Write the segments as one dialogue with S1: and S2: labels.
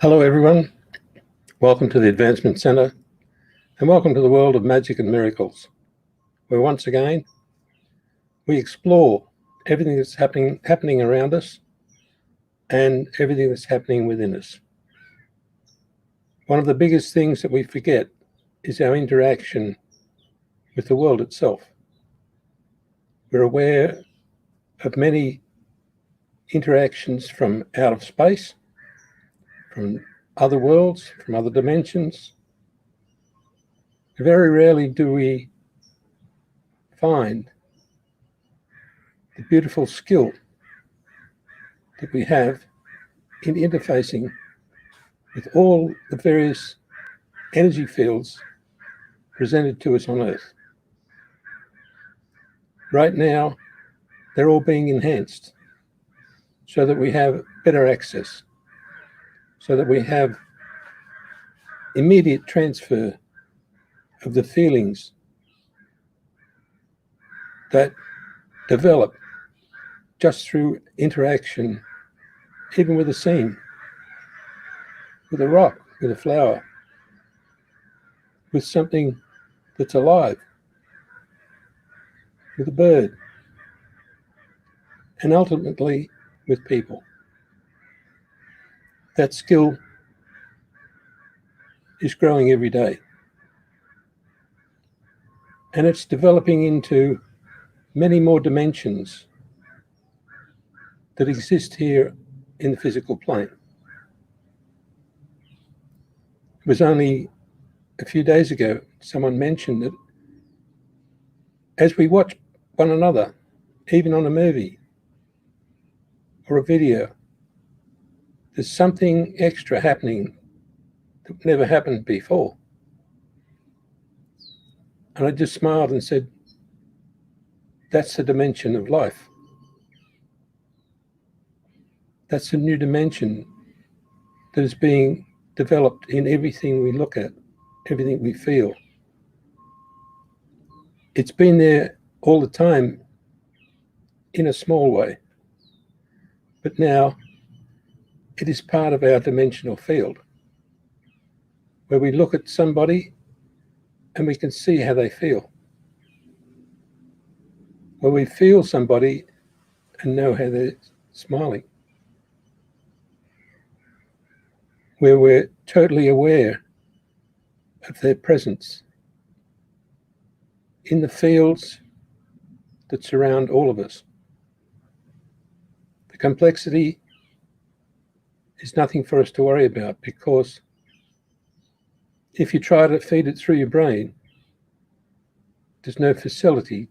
S1: Hello everyone, welcome to the Advancement Centre and welcome to the world of magic and miracles, where once again we explore everything that's happening around us and everything that's happening within us. One of the biggest things that we forget is our interaction with the world itself. We're aware of many interactions from out of space, from other worlds, from other dimensions. Very rarely do we find the beautiful skill that we have in interfacing with all the various energy fields presented to us on Earth. Right now, they're all being enhanced so that we have better access, so that we have immediate transfer of the feelings that develop just through interaction, even with a scene, with a rock, with a flower, with something that's alive, with a bird, and ultimately with people. That skill is growing every day. And it's developing into many more dimensions that exist here in the physical plane. It was only a few days ago someone mentioned that as we watch one another, even on a movie or a video, there's something extra happening that never happened before. And I just smiled and said, that's the dimension of life. That's a new dimension that is being developed in everything we look at, everything we feel. It's been there all the time in a small way, but now it is part of our dimensional field, where we look at somebody and we can see how they feel, where we feel somebody and know how they're smiling, where we're totally aware of their presence in the fields that surround all of us. The complexity is nothing for us to worry about, because if you try to feed it through your brain, there's no facility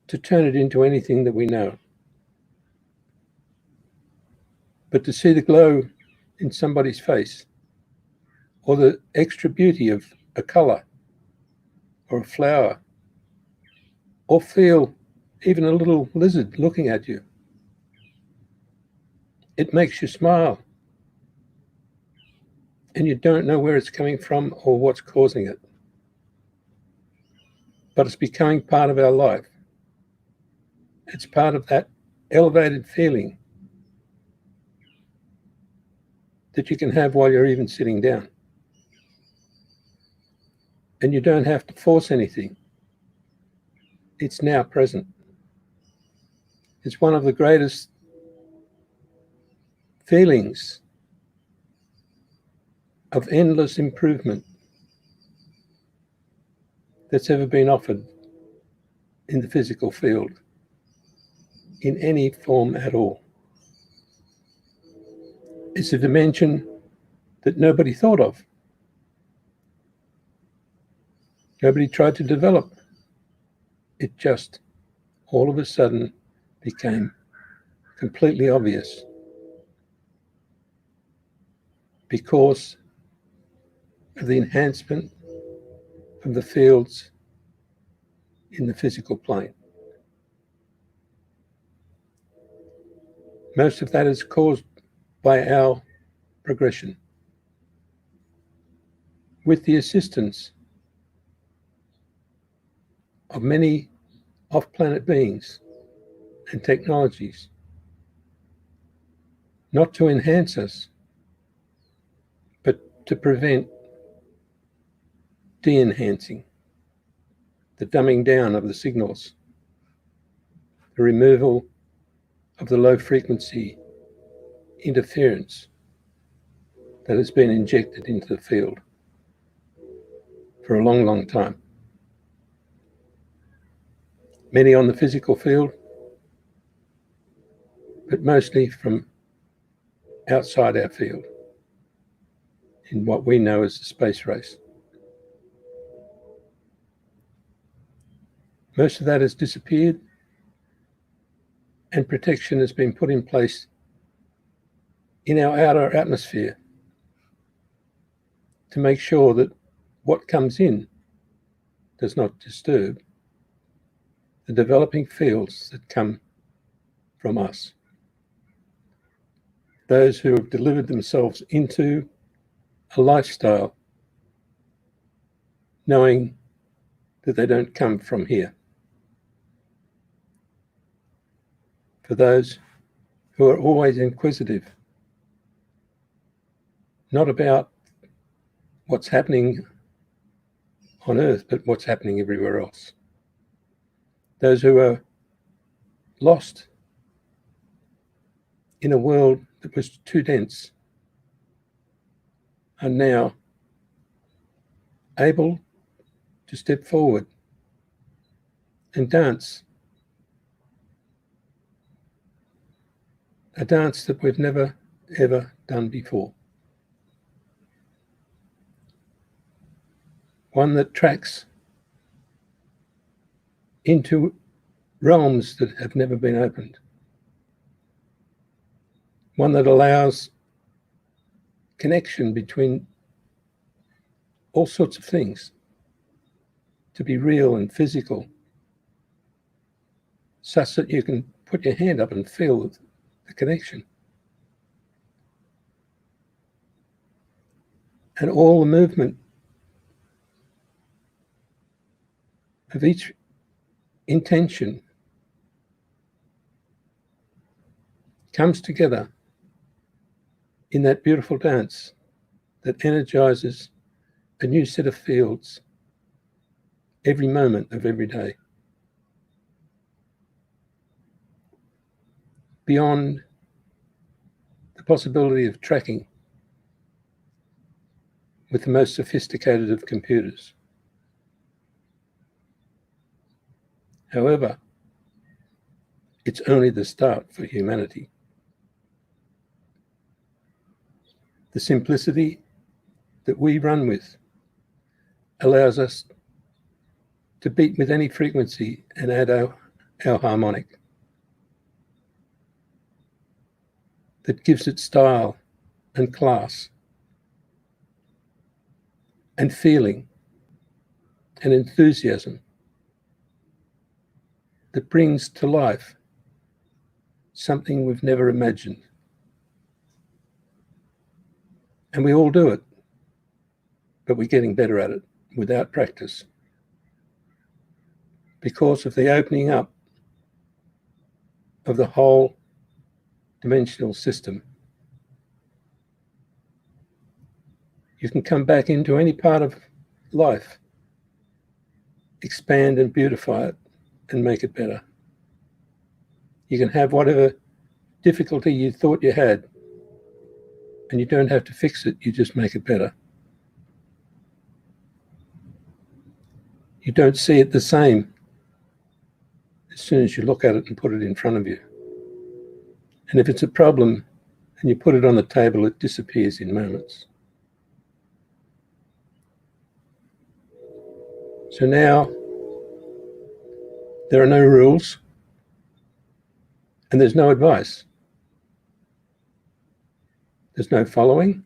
S1: to turn it into anything that we know. But to see the glow in somebody's face, or the extra beauty of a color or a flower, or feel even a little lizard looking at you, it makes you smile. And you don't know where it's coming from or what's causing it. But it's becoming part of our life. It's part of that elevated feeling that you can have while you're even sitting down. And you don't have to force anything. It's now present. It's one of the greatest feelings of endless improvement that's ever been offered in the physical field, in any form at all. It's a dimension that nobody thought of. Nobody tried to develop. It just all of a sudden became completely obvious, because of the enhancement of the fields in the physical plane. Most of that is caused by our progression, with the assistance of many off-planet beings and technologies, not to enhance us, to prevent de-enhancing, the dumbing down of the signals, the removal of the low frequency interference that has been injected into the field for a long, long time. Many on the physical field, but mostly from outside our field, in what we know as the space race. Most of that has disappeared, and protection has been put in place in our outer atmosphere to make sure that what comes in does not disturb the developing fields that come from us. Those who have delivered themselves into a lifestyle knowing that they don't come from here. For those who are always inquisitive, not about what's happening on Earth, but what's happening everywhere else. Those who are lost in a world that was too dense are now able to step forward and dance a dance that we've never, ever done before. One that tracks into realms that have never been opened. One that allows connection between all sorts of things to be real and physical, such that you can put your hand up and feel the connection. And all the movement of each intention comes together in that beautiful dance that energizes a new set of fields every moment of every day. Beyond the possibility of tracking with the most sophisticated of computers. However, it's only the start for humanity. The simplicity that we run with allows us to beat with any frequency and add our harmonic. That gives it style and class and feeling and enthusiasm that brings to life something we've never imagined. And we all do it, but we're getting better at it without practice because of the opening up of the whole dimensional system. You can come back into any part of life, expand and beautify it, and make it better. You can have whatever difficulty you thought you had, and you don't have to fix it, you just make it better. You don't see it the same as soon as you look at it and put it in front of you. And if it's a problem and you put it on the table, it disappears in moments. So now there are no rules and there's no advice. There's no following.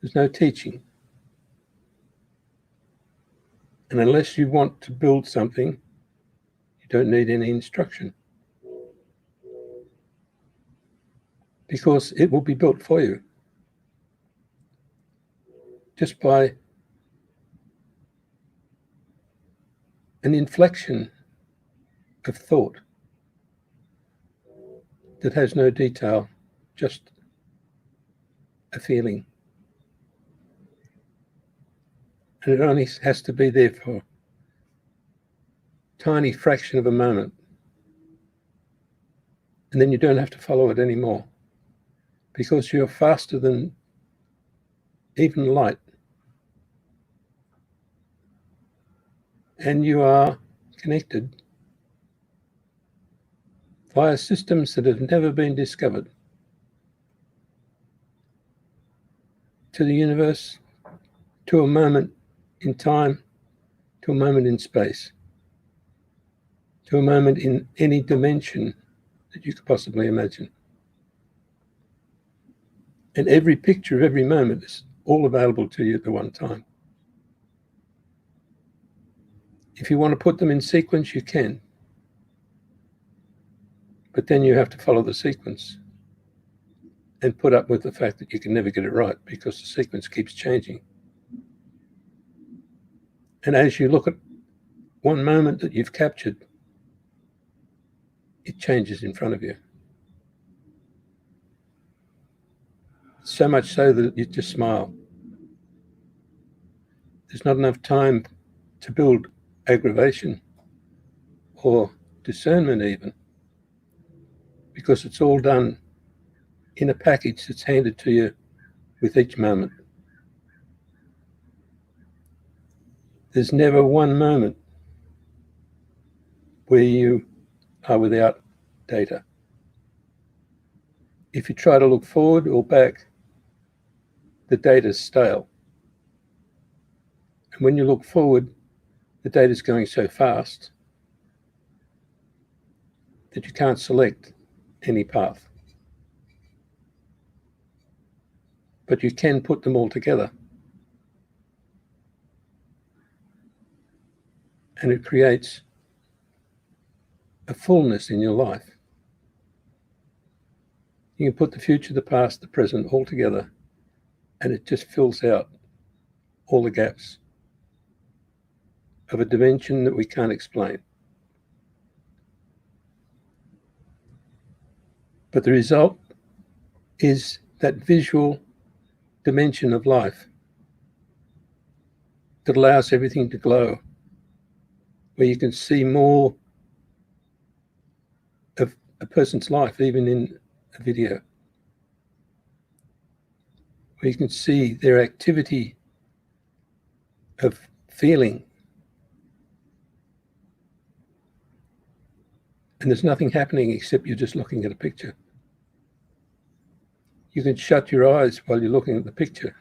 S1: There's no teaching. And unless you want to build something, you don't need any instruction. Because it will be built for you. Just by an inflection of thought that has no detail, just a feeling and it only has to be there for a tiny fraction of a moment, and then you don't have to follow it anymore, because you're faster than even light, and you are connected via systems that have never been discovered to the universe, to a moment in time, to a moment in space, to a moment in any dimension that you could possibly imagine. And every picture of every moment is all available to you at the one time. If you want to put them in sequence, you can. But then you have to follow the sequence and put up with the fact that you can never get it right, because the sequence keeps changing. And as you look at one moment that you've captured, it changes in front of you. So much so that you just smile. There's not enough time to build aggravation or discernment even, because it's all done in a package that's handed to you with each moment. There's never one moment where you are without data. If you try to look forward or back, the data's stale. And when you look forward, the data's going so fast that you can't select any path. But you can put them all together. And it creates a fullness in your life. You can put the future, the past, the present all together, and it just fills out all the gaps of a dimension that we can't explain. But the result is that visual dimension of life that allows everything to glow, where you can see more of a person's life, even in a video, where you can see their activity of feeling, and there's nothing happening except you're just looking at a picture. You can shut your eyes while you're looking at the picture,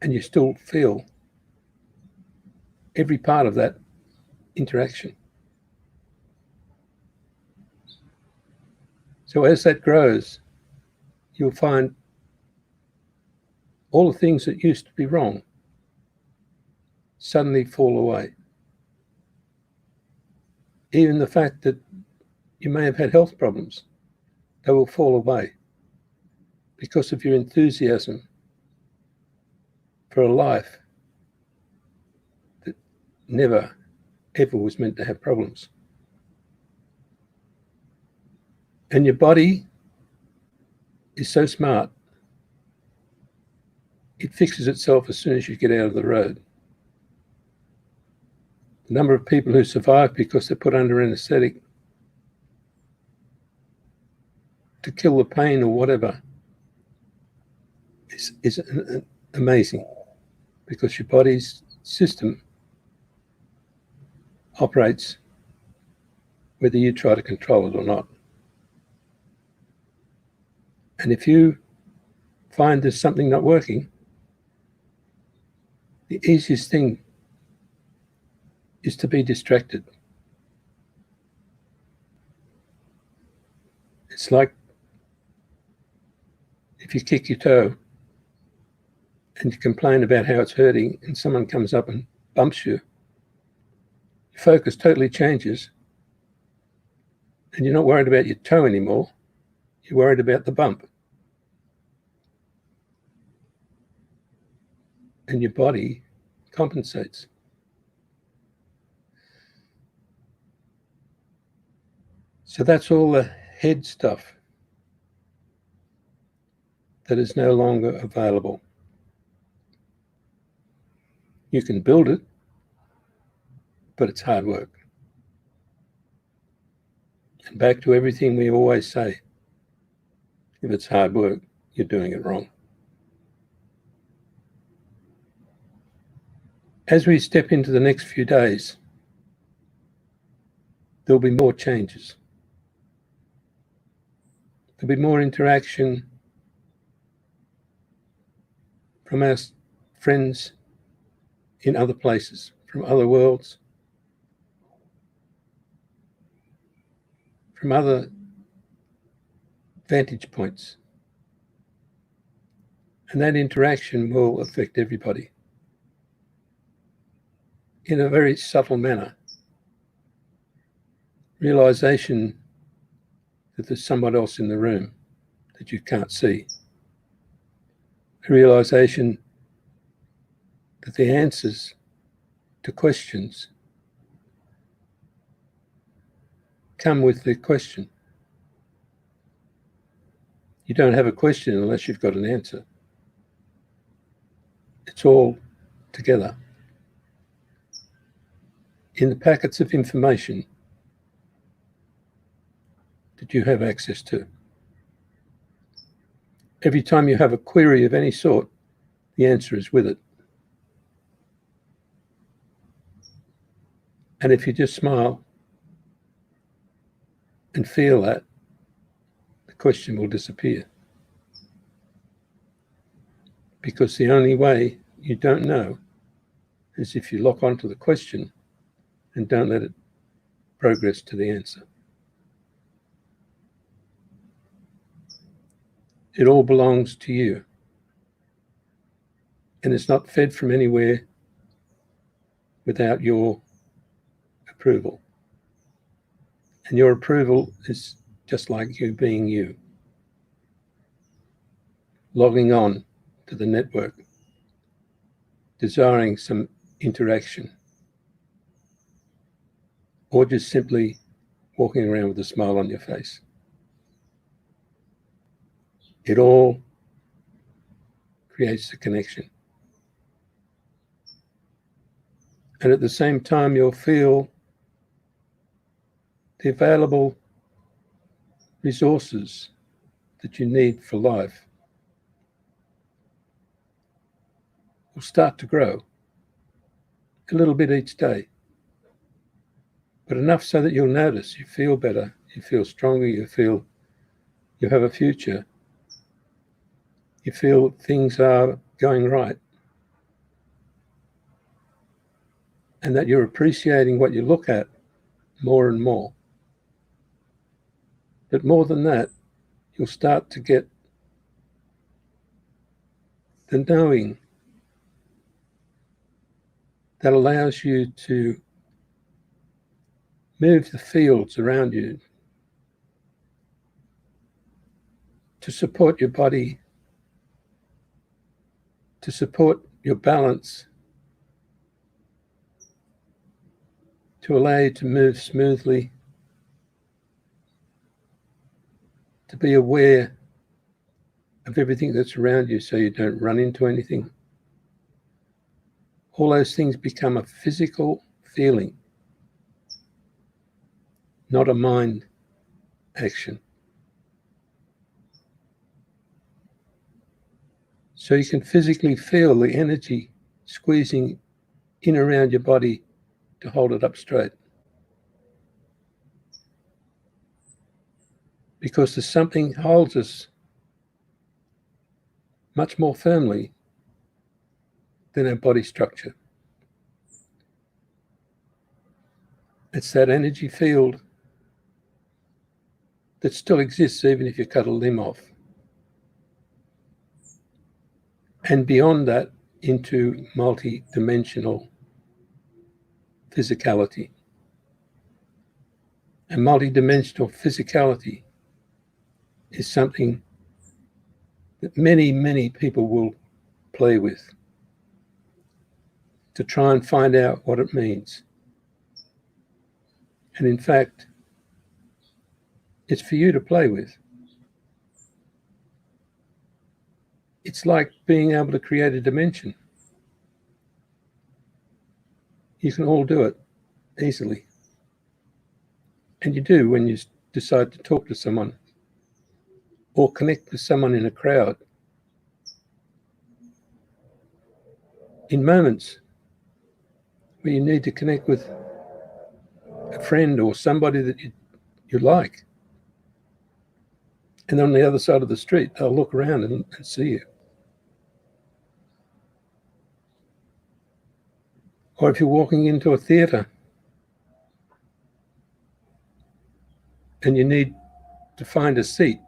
S1: and you still feel every part of that interaction. So as that grows, you'll find all the things that used to be wrong suddenly fall away. Even the fact that you may have had health problems, they will fall away because of your enthusiasm for a life that never, ever was meant to have problems. And your body is so smart, it fixes itself as soon as you get out of the road. The number of people who survive because they're put under anesthetic to kill the pain or whatever is amazing, because your body's system operates whether you try to control it or not. And if you find there's something not working, the easiest thing is to be distracted. It's like if you kick your toe and you complain about how it's hurting, and someone comes up and bumps you, your focus totally changes, and you're not worried about your toe anymore, you're worried about the bump. And your body compensates. So that's all the head stuff that is no longer available. You can build it, but it's hard work. And back to everything we always say, if it's hard work, you're doing it wrong. As we step into the next few days, there'll be more changes. There'll be more interaction from our friends in other places, from other worlds, from other vantage points. And that interaction will affect everybody in a very subtle manner. Realization that there's someone else in the room that you can't see. A realization that the answers to questions come with the question. You don't have a question unless you've got an answer. It's all together in the packets of information that you have access to. Every time you have a query of any sort, the answer is with it. And if you just smile and feel that, the question will disappear. Because the only way you don't know is if you lock onto the question and don't let it progress to the answer. It all belongs to you. And it's not fed from anywhere without your approval. And your approval is just like you being you. Logging on to the network, desiring some interaction, or just simply walking around with a smile on your face. It all creates a connection. And at the same time, you'll feel the available resources that you need for life will start to grow a little bit each day, but enough so that you'll notice, you feel better, you feel stronger, you feel you have a future, you feel things are going right, and that you're appreciating what you look at more and more. But more than that, you'll start to get the knowing that allows you to move the fields around you to support your body, to support your balance, to allow you to move smoothly, to be aware of everything that's around you so you don't run into anything. All those things become a physical feeling, not a mind action. So you can physically feel the energy squeezing in around your body to hold it up straight. Because there's something holds us much more firmly than our body structure. It's that energy field that still exists even if you cut a limb off. And beyond that, into multi-dimensional physicality. And multi-dimensional physicality is something that many, many people will play with to try and find out what it means. And in fact, it's for you to play with. It's like being able to create a dimension. You can all do it easily. And you do when you decide to talk to someone or connect with someone in a crowd. In moments where you need to connect with a friend or somebody that you like, and on the other side of the street, they'll look around and see you. Or if you're walking into a theatre and you need to find a seat,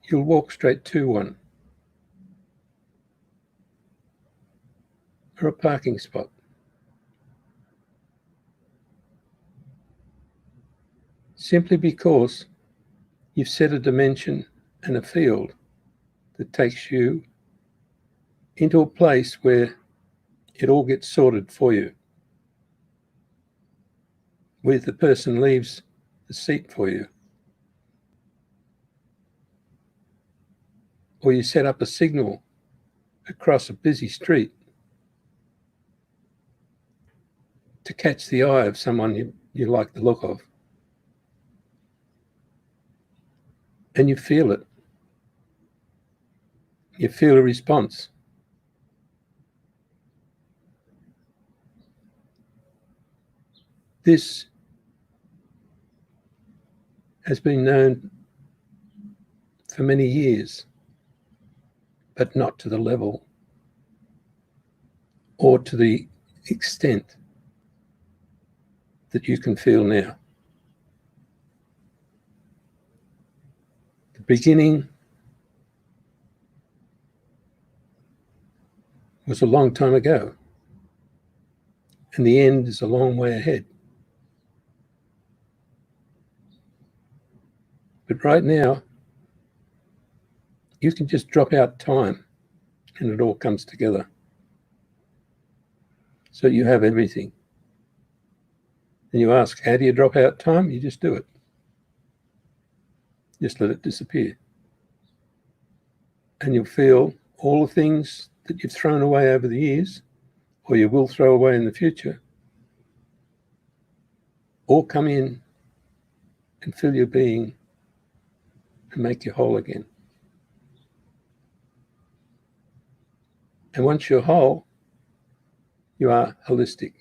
S1: you'll walk straight to one, or a parking spot. Simply because you've set a dimension and a field that takes you into a place where it all gets sorted for you, where the person leaves the seat for you. Or you set up a signal across a busy street to catch the eye of someone you like the look of. And you feel it. You feel a response. This has been known for many years, but not to the level or to the extent that you can feel now. The beginning was a long time ago, and the end is a long way ahead. But right now, you can just drop out time and it all comes together. So you have everything. And you ask, how do you drop out time? You just do it. Just let it disappear. And you'll feel all the things that you've thrown away over the years, or you will throw away in the future, all come in and fill your being and make you whole again. And once you're whole, you are holistic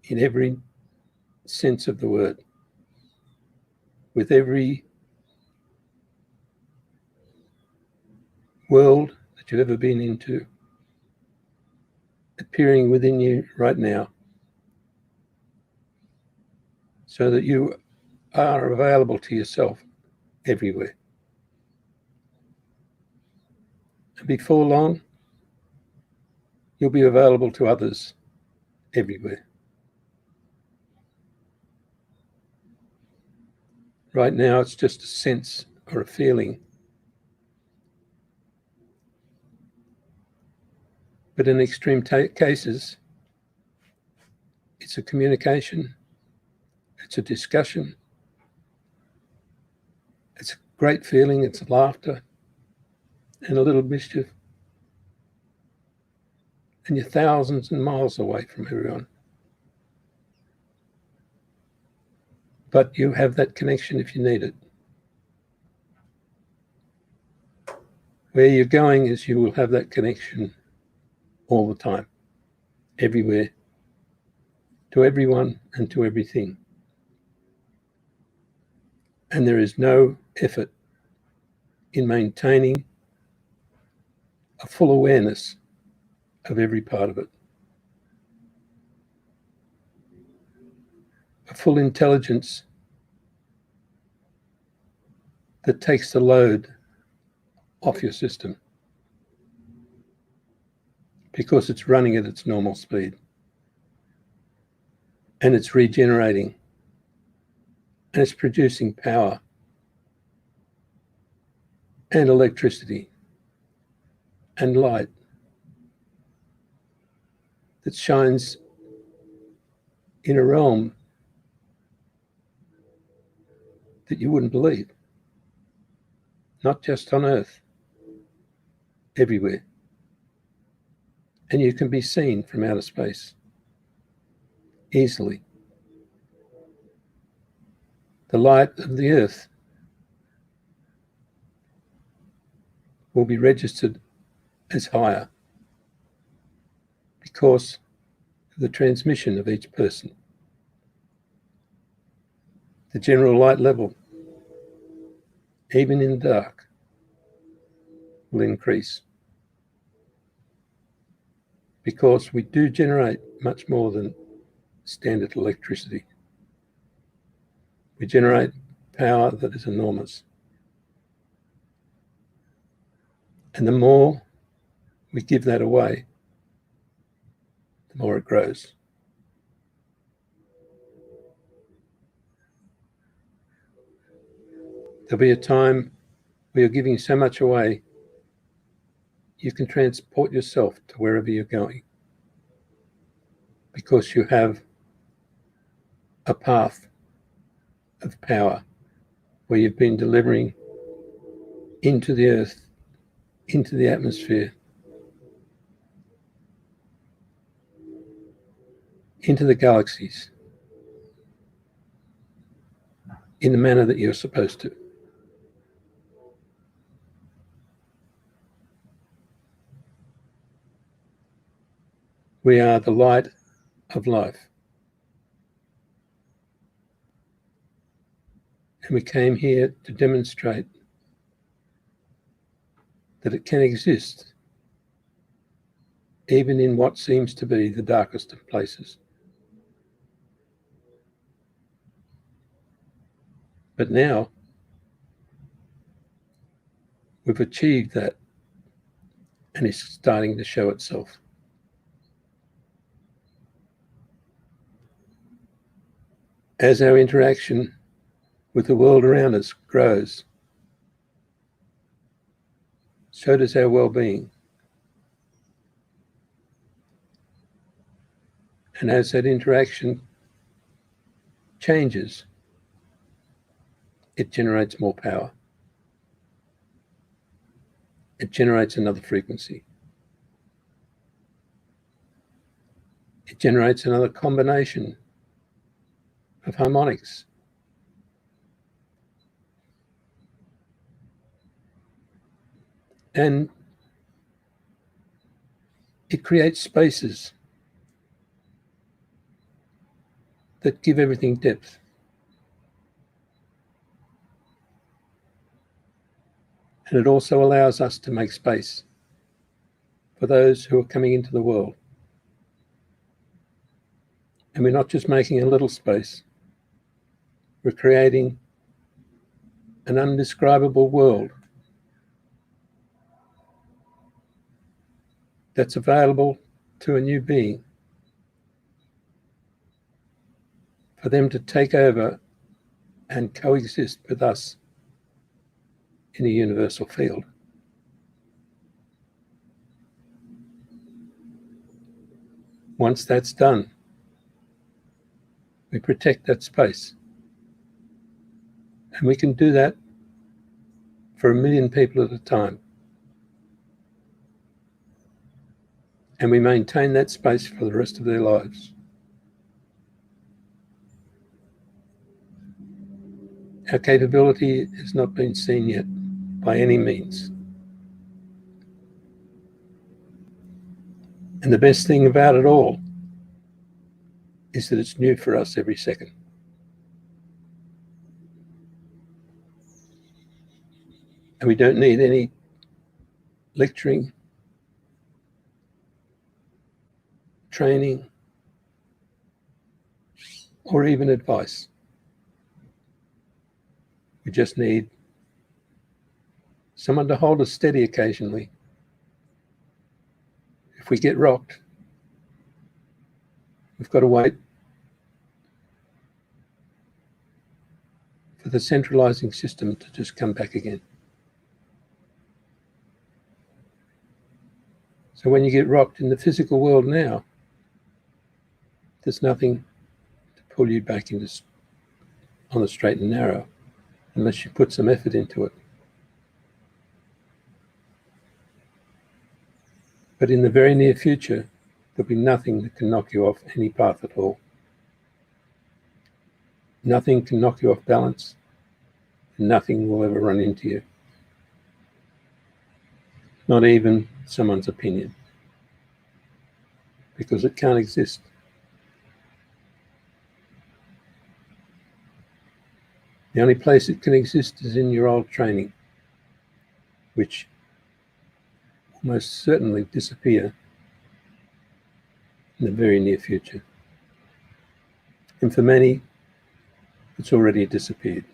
S1: in every sense of the word, with every world that you've ever been into appearing within you right now, so that you are available to yourself everywhere. And before long, you'll be available to others everywhere. Right now, it's just a sense or a feeling. But in extreme cases, it's a communication, it's a discussion, it's a great feeling, it's laughter and a little mischief. And you're thousands and miles away from everyone. But you have that connection if you need it. Where you're going is you will have that connection all the time, everywhere, to everyone and to everything. And there is no effort in maintaining a full awareness of every part of it. A full intelligence that takes the load off your system because it's running at its normal speed and it's regenerating and it's producing power and electricity and light that shines in a realm that you wouldn't believe. Not just on Earth, everywhere. and you can be seen from outer space easily. The light of the Earth will be registered as higher because of the transmission of each person. The general light level, even in the dark, will increase because we do generate much more than standard electricity. We generate power that is enormous. And the more we give that away, the more it grows. There'll be a time where you're giving so much away, you can transport yourself to wherever you're going because you have a path of power where you've been delivering into the earth, into the atmosphere, into the galaxies, in the manner that you're supposed to. We are the light of life. And we came here to demonstrate that it can exist even in what seems to be the darkest of places. But now we've achieved that, and it's starting to show itself. As our interaction with the world around us grows, so does our well-being. And as that interaction changes, it generates more power. It generates another frequency. It generates another combination of harmonics. And it creates spaces that give everything depth. And it also allows us to make space for those who are coming into the world. And we're not just making a little space, we're creating an undescribable world that's available to a new being for them to take over and coexist with us in a universal field. Once that's done, we protect that space. And we can do that for 1 million people at a time. And we maintain that space for the rest of their lives. Our capability has not been seen yet by any means. And the best thing about it all is that it's new for us every second. And we don't need any lecturing, training, or even advice. We just need someone to hold us steady occasionally. If we get rocked, we've got to wait for the centralizing system to just come back again. So when you get rocked in the physical world now, there's nothing to pull you back into on the straight and narrow unless you put some effort into it. But in the very near future, there'll be nothing that can knock you off any path at all. Nothing can knock you off balance, and nothing will ever run into you. Not even someone's opinion, because it can't exist. The only place it can exist is in your old training, which will most certainly disappear in the very near future. And for many, it's already disappeared,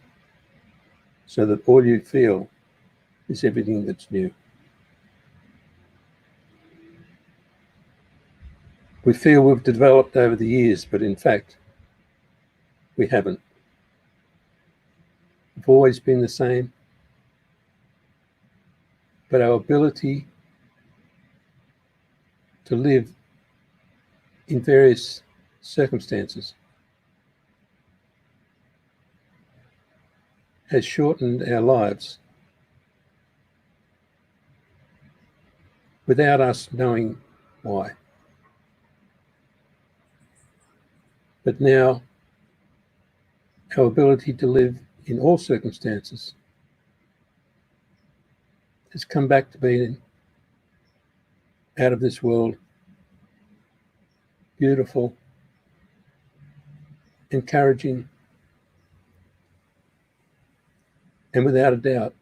S1: so that all you feel is everything that's new. We feel we've developed over the years, but in fact, we haven't. We've always been the same, but our ability to live in various circumstances has shortened our lives without us knowing why. But now, our ability to live in all circumstances has come back to being out of this world, beautiful, encouraging, and without a doubt,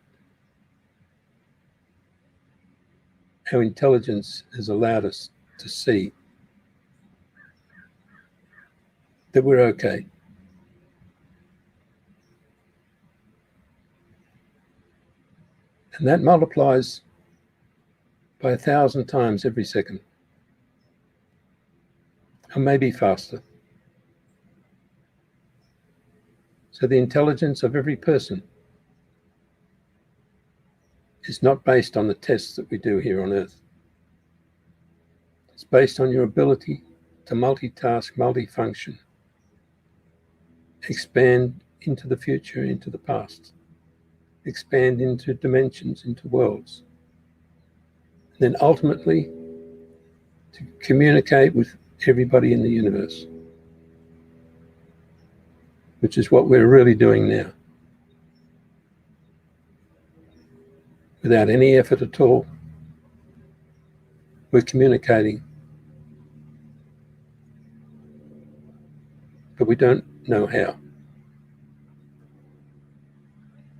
S1: our intelligence has allowed us to see that we're okay. And that multiplies by 1,000 times every second, or maybe faster. So the intelligence of every person is not based on the tests that we do here on Earth. It's based on your ability to multitask, multifunction, expand into the future, into the past, expand into dimensions, into worlds, and then ultimately to communicate with everybody in the universe, which is what we're really doing now. Without any effort at all, we're communicating, but we don't know how.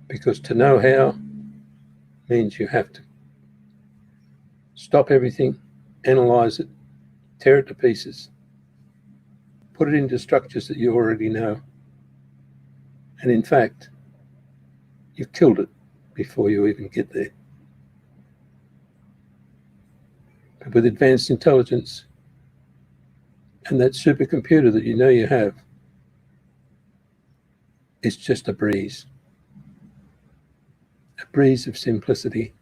S1: Because to know how means you have to stop everything, analyze it, tear it to pieces, put it into structures that you already know, and in fact, you've killed it before you even get there. But with advanced intelligence and that supercomputer that you know you have, it's just a breeze of simplicity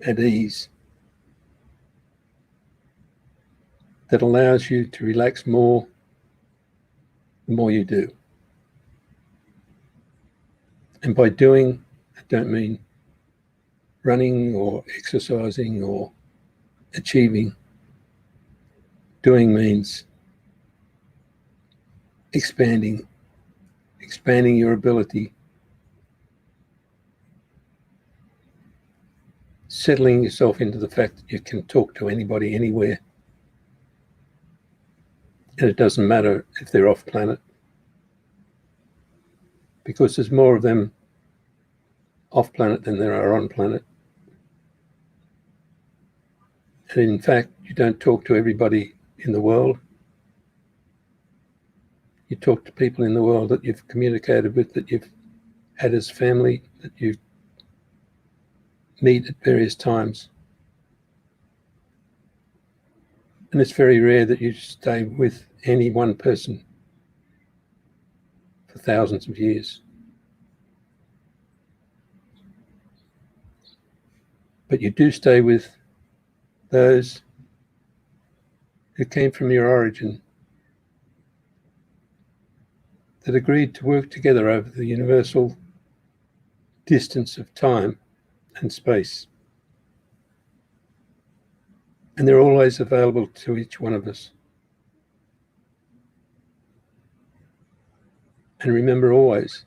S1: and ease that allows you to relax more the more you do. And by doing, I don't mean running or exercising or achieving. Doing means expanding your ability, settling yourself into the fact that you can talk to anybody, anywhere. And it doesn't matter if they're off planet, because there's more of them off planet than there are on planet. And in fact, you don't talk to everybody in the world. You talk to people in the world that you've communicated with, that you've had as family, that you meet at various times. And it's very rare that you stay with any one person for thousands of years. But you do stay with those who came from your origin, that agreed to work together over the universal distance of time and space. And they're always available to each one of us. And remember always,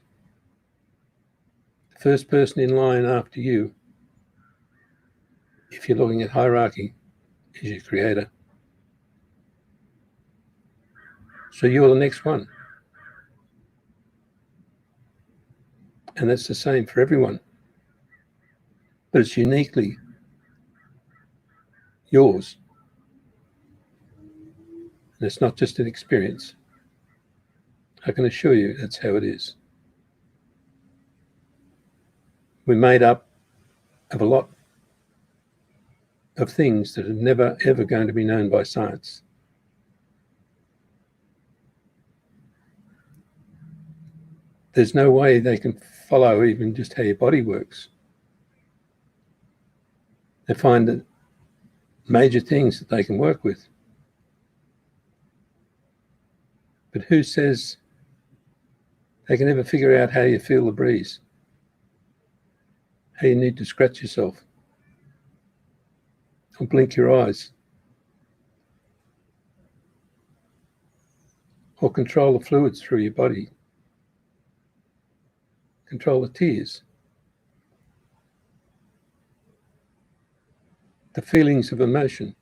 S1: the first person in line after you, if you're looking at hierarchy, is your creator. So you're the next one. And that's the same for everyone. But it's uniquely yours. And it's not just an experience. I can assure you that's how it is. We're made up of a lot of things that are never, ever going to be known by science. There's no way they can follow even just how your body works. They find that major things that they can work with. But who says they can ever figure out how you feel the breeze? How you need to scratch yourself or blink your eyes or control the fluids through your body, control the tears, the feelings of emotion,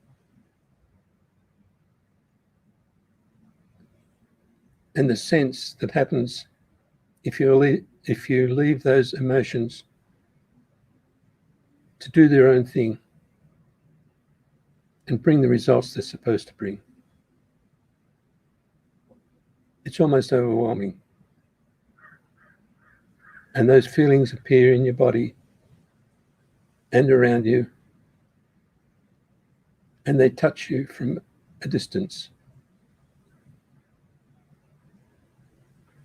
S1: and the sense that happens if you leave those emotions to do their own thing and bring the results they're supposed to bring. It's almost overwhelming. And those feelings appear in your body and around you, and they touch you from a distance.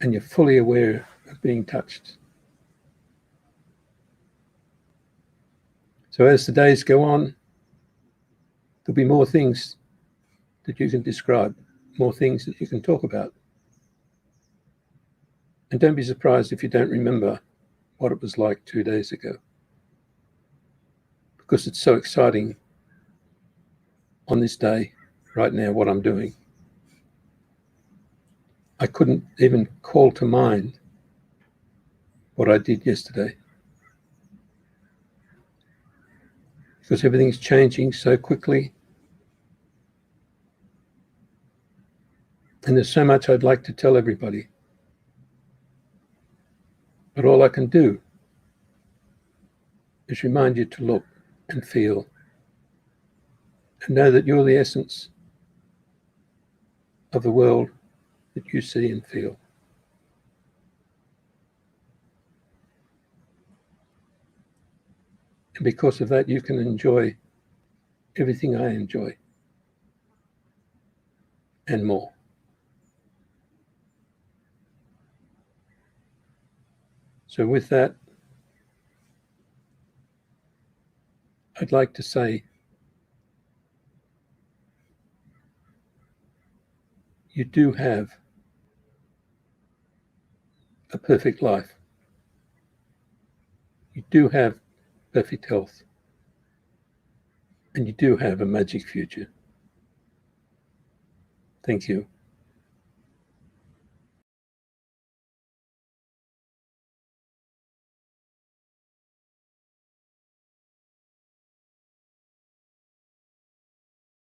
S1: And you're fully aware of being touched. So as the days go on, there'll be more things that you can describe, more things that you can talk about. And don't be surprised if you don't remember what it was like 2 days ago, because it's so exciting on this day, right now, what I'm doing. I couldn't even call to mind what I did yesterday, because everything's changing so quickly. And there's so much I'd like to tell everybody. But all I can do is remind you to look and feel and know that you're the essence of the world that you see and feel. And because of that, you can enjoy everything I enjoy and more. So with that, I'd like to say, you do have a perfect life. You do have perfect health. And you do have a magic future. Thank you.